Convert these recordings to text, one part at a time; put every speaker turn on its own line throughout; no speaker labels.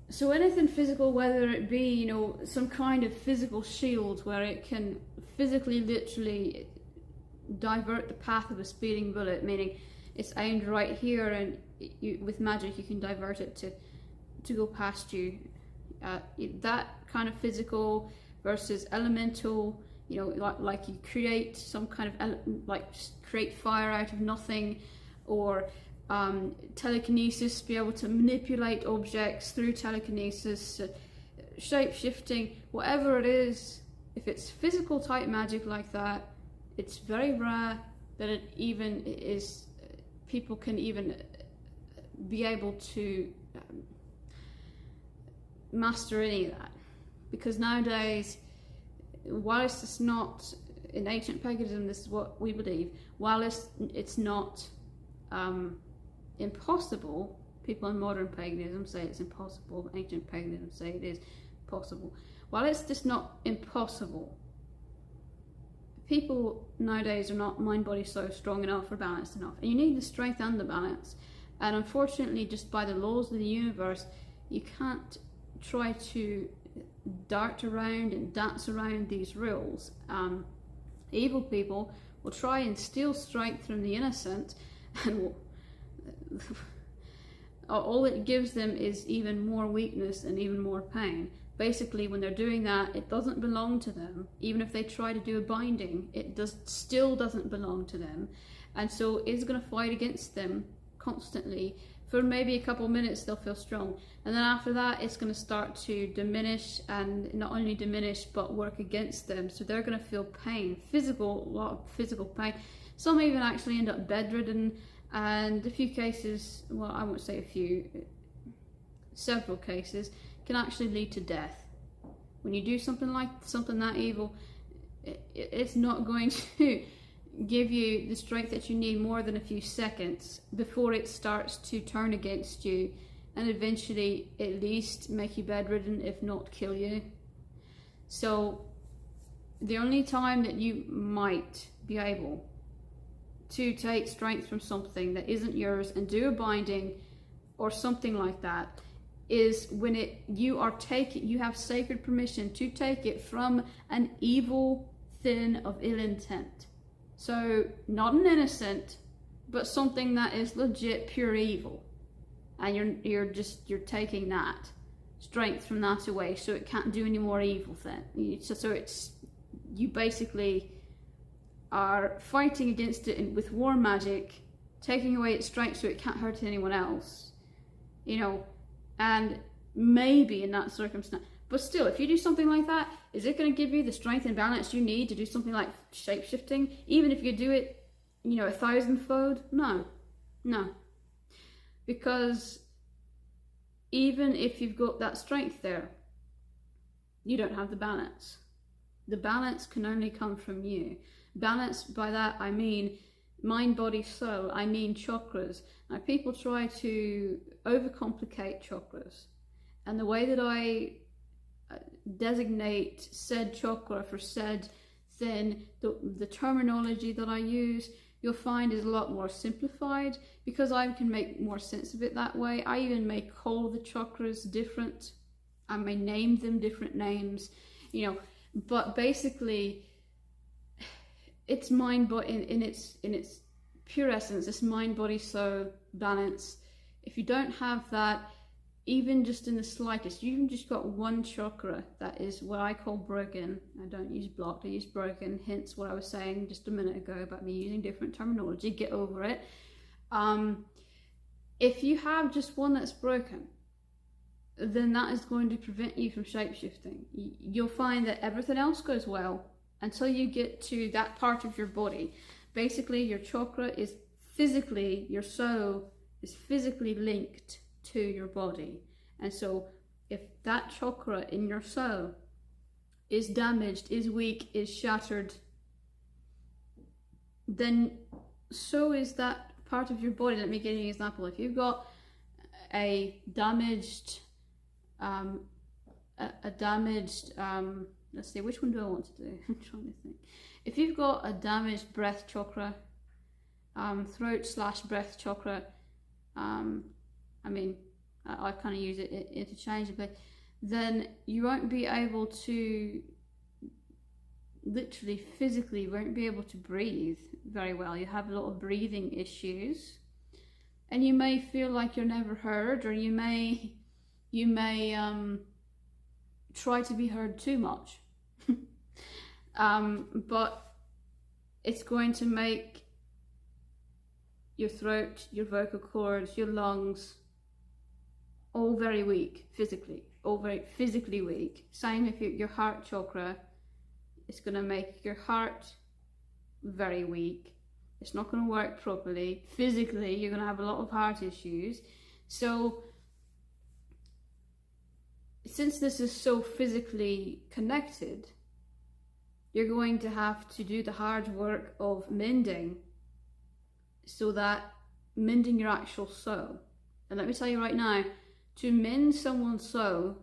So anything physical, whether it be, you know, some kind of physical shield where it can physically, literally divert the path of a speeding bullet, meaning it's aimed right here, and with magic you can divert it to go past you. That kind of physical versus elemental, you know, like you create some kind of like create fire out of nothing, or telekinesis, be able to manipulate objects through telekinesis, shape-shifting, whatever it is. If it's physical type magic like that, it's very rare that it even is, people can even be able to master any of that. Because nowadays, whilst it's not, in ancient paganism, this is what we believe, whilst it's not impossible, people in modern paganism say it's impossible, ancient paganism say it is possible. While it's just not impossible, people nowadays are not mind, body, soul strong enough or balanced enough, and you need the strength and the balance. And unfortunately, just by the laws of the universe, you can't try to dart around and dance around these rules. Evil people will try and steal strength from the innocent, and all it gives them is even more weakness and even more pain. Basically, when they're doing that, it doesn't belong to them. Even if they try to do a binding, it still doesn't belong to them, and so it's going to fight against them constantly. For maybe a couple of minutes they'll feel strong, and then after that it's going to start to diminish, and not only diminish but work against them. So they're going to feel pain, a lot of physical pain. Some even actually end up bedridden, and a few cases, well, I won't say a few, several cases can actually lead to death. When you do something that evil, it's not going to give you the strength that you need more than a few seconds before it starts to turn against you, and eventually at least make you bedridden, if not kill you. So the only time that you might be able to take strength from something that isn't yours and do a binding or something like that is when you have sacred permission to take it from an evil thing of ill intent. So not an innocent, but something that is legit pure evil, and you're taking that strength from that away, so it can't do any more evil then. So you basically are fighting against it with war magic, taking away its strength so it can't hurt anyone else, you know. And maybe in that circumstance, but still, if you do something like that, is it going to give you the strength and balance you need to do something like shape-shifting? Even if you do it, you know, 1,000-fold? No. Because even if you've got that strength there, you don't have the balance. The balance can only come from you. Balance, by that I mean mind, body, soul. I mean chakras. Now, people try to overcomplicate chakras, and the way that I designate said chakra for said thing, the terminology that I use, you'll find is a lot more simplified, because I can make more sense of it that way. I even may call the chakras different. I may name them different names, you know, but basically it's mind, body, in its pure essence, it's mind, body, soul balance. If you don't have that, even just in the slightest, you even just got one chakra that is what I call broken. I don't use blocked, I use broken, hence what I was saying just a minute ago about me using different terminology. Get over it. If you have just one that's broken, then that is going to prevent you from shape-shifting. You'll find that everything else goes well until you get to that part of your body. Basically, your chakra is physically, your soul is physically linked to your body. And so if that chakra in your soul is damaged, is weak, is shattered, then so is that part of your body. Let me give you an example. If you've got a damaged let's see, which one do I want to do? I'm trying to think. If you've got a damaged breath chakra, throat/breath chakra, I mean, I kind of use it interchangeably, then you won't be able to, literally physically won't be able to breathe very well. You have a lot of breathing issues, and you may feel like you're never heard, or you may try to be heard too much. But it's going to make your throat, your vocal cords, your lungs all very weak physically, all very physically weak. Same if your heart chakra, it's going to make your heart very weak. It's not going to work properly. Physically, you're going to have a lot of heart issues. So, since this is so physically connected, you're going to have to do the hard work of mending, so that mending your actual soul. And let me tell you right now, to mend someone's soul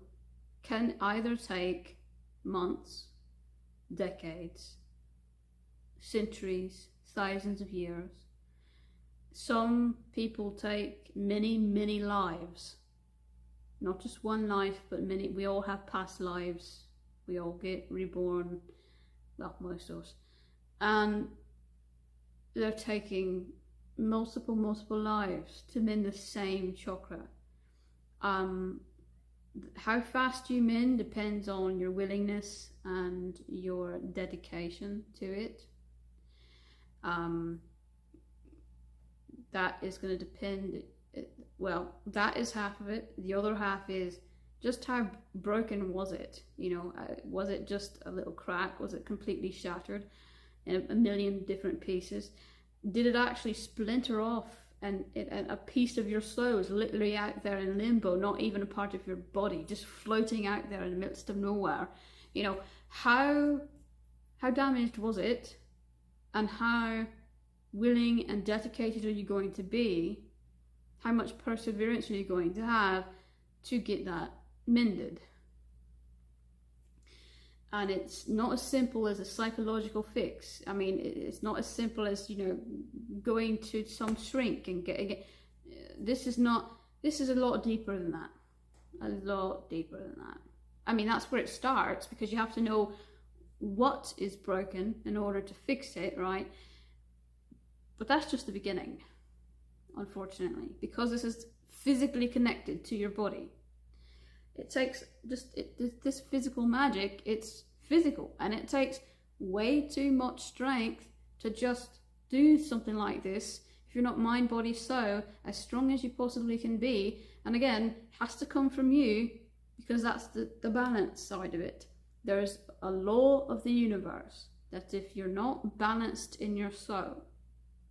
can either take months, decades, centuries, thousands of years. Some people take many, many lives. Not just one life, but many. We all have past lives. We all get reborn. Well, most of us. And they're taking multiple lives to mend the same chakra. How fast you mend depends on your willingness and your dedication to it. That is going to depend. Well, that is half of it. The other half is just how broken was it? You know, was it just a little crack? Was it completely shattered in a million different pieces? Did it actually splinter off, and a piece of your soul is literally out there in limbo, not even a part of your body, just floating out there in the midst of nowhere? You know, how damaged was it, and how willing and dedicated are you going to be? How much perseverance are you going to have to get that mended? And it's not as simple as a psychological fix. I mean, it's not as simple as, you know, going to some shrink and getting. This is a lot deeper than that. A lot deeper than that. I mean, that's where it starts, because you have to know what is broken in order to fix it, right? But that's just the beginning, unfortunately, because this is physically connected to your body. It takes this physical magic, it's physical, and it takes way too much strength to just do something like this if you're not mind, body, soul, as strong as you possibly can be. And again, has to come from you, because that's the balance side of it. There's a law of the universe that if you're not balanced in your soul,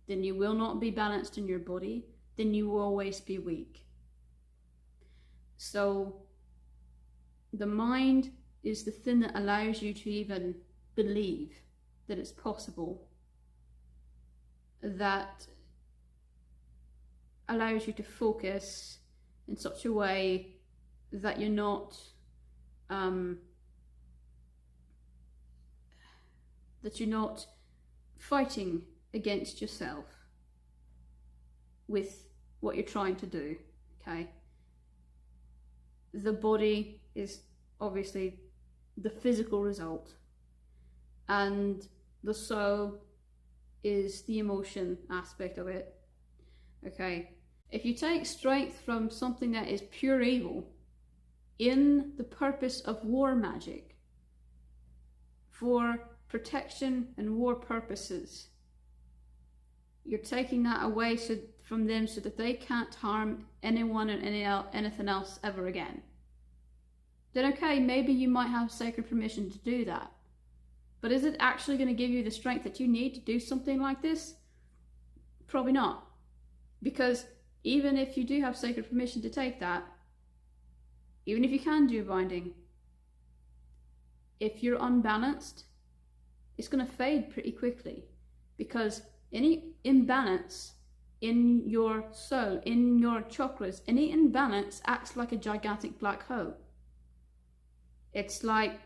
then you will not be balanced in your body, then you will always be weak. So the mind is the thing that allows you to even believe that it's possible, that allows you to focus in such a way that you're not fighting against yourself with what you're trying to do. Okay, the body is obviously the physical result, and the soul is the emotion aspect of it. Okay, if you take strength from something that is pure evil in the purpose of war magic, for protection and war purposes, you're taking that away from them so that they can't harm anyone and anything else ever again. Then okay, maybe you might have sacred permission to do that. But is it actually going to give you the strength that you need to do something like this? Probably not. Because even if you do have sacred permission to take that, even if you can do binding, if you're unbalanced, it's going to fade pretty quickly. Because any imbalance in your soul, in your chakras, any imbalance acts like a gigantic black hole. It's like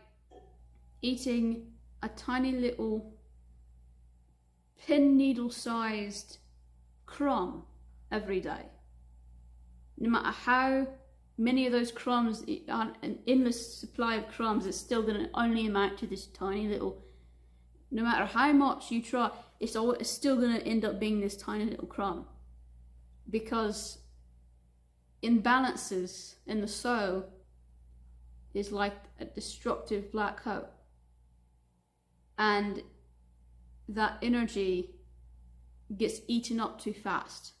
eating a tiny little pin needle sized crumb every day. No matter how many of those crumbs, an endless supply of crumbs, is still going to only amount to this tiny little, no matter how much you try, it's still going to end up being this tiny little crumb. Because imbalances in the soul is like a destructive black hole. And that energy gets eaten up too fast.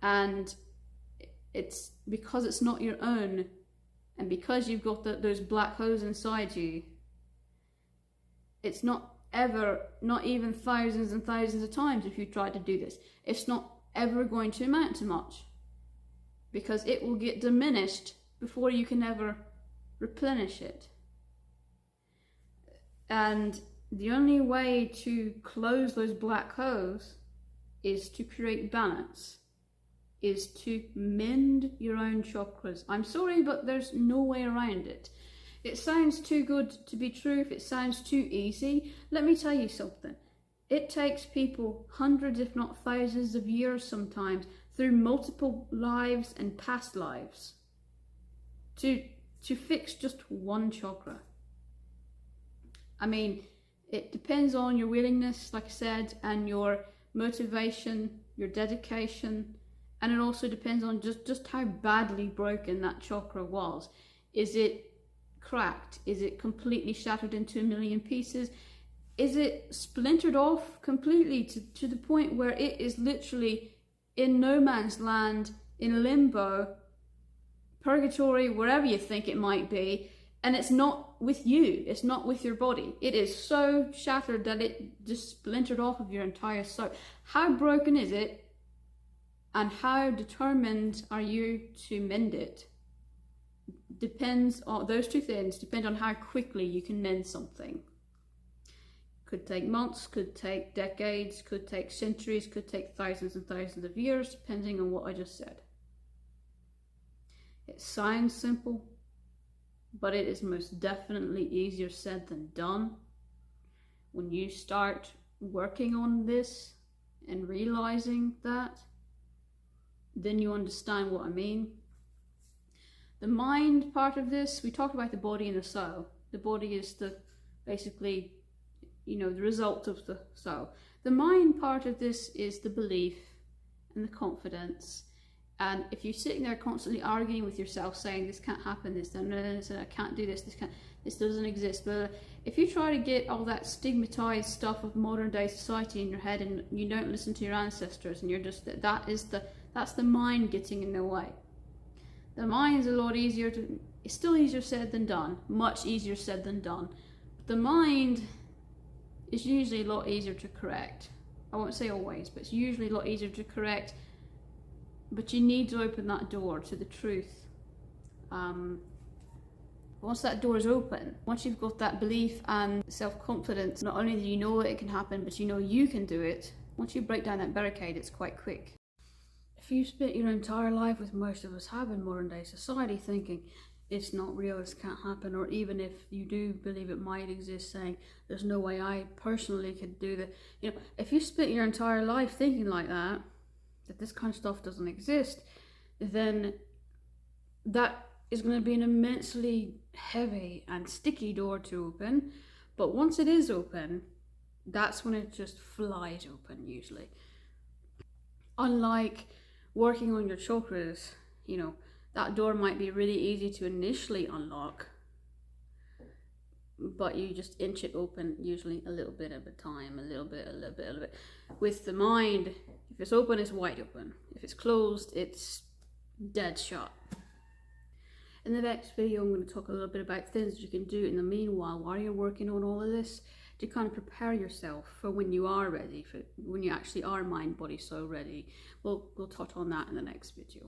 And it's because it's not your own, and because you've got those black holes inside you, it's not ever, not even thousands and thousands of times if you try to do this, it's not ever going to amount to much, because it will get diminished before you can ever replenish it. And the only way to close those black holes is to create balance, is to mend your own chakras. I'm sorry, but there's no way around it. It sounds too good to be true. If it sounds too easy, let me tell you something. It takes people hundreds, if not thousands of years sometimes, through multiple lives and past lives, to fix just one chakra. I mean, it depends on your willingness, like I said, and your motivation, your dedication, and it also depends on just how badly broken that chakra was. Is it cracked? Is it completely shattered into a million pieces? Is it splintered off completely to the point where it is literally in no man's land, in limbo, purgatory, wherever you think it might be, and it's not with you, it's not with your body. It is so shattered that it just splintered off of your entire soul. How broken is it, and how determined are you to mend it? Depends on, those two things depend on how quickly you can mend something. Could take months, could take decades, could take centuries, could take thousands and thousands of years, depending on what I just said. It sounds simple, but it is most definitely easier said than done. When you start working on this and realizing that, then you understand what I mean. The mind part of this, we talk about the body and the soul. The body is basically, the result of the soul. The mind part of this is the belief and the confidence. And if you're sitting there constantly arguing with yourself, saying this can't happen, I can't do this, this doesn't exist, but if you try to get all that stigmatized stuff of modern day society in your head, and you don't listen to your ancestors, and you're just that's the mind getting in the way. The mind is a lot easier it's still easier said than done, much easier said than done. But the mind is usually a lot easier to correct. I won't say always, but it's usually a lot easier to correct. But you need to open that door to the truth. Once that door is open, once you've got that belief and self-confidence, not only do you know that it can happen, but you know you can do it. Once you break down that barricade, it's quite quick. If you spent your entire life, with most of us have in modern day society, thinking it's not real, this can't happen, or even if you do believe it might exist, saying there's no way I personally could do that. If you spent your entire life thinking like that this kind of stuff doesn't exist, then that is going to be an immensely heavy and sticky door to open. But once it is open, that's when it just flies open usually. Unlike working on your chakras, that door might be really easy to initially unlock, but you just inch it open, usually a little bit at a time, a little bit. With the mind, if it's open, it's wide open. If it's closed, it's dead shut. In the next video, I'm going to talk a little bit about things you can do in the meanwhile while you're working on all of this, to kind of prepare yourself for when you are ready, for when you actually are mind, body, soul ready. We'll touch on that in the next video.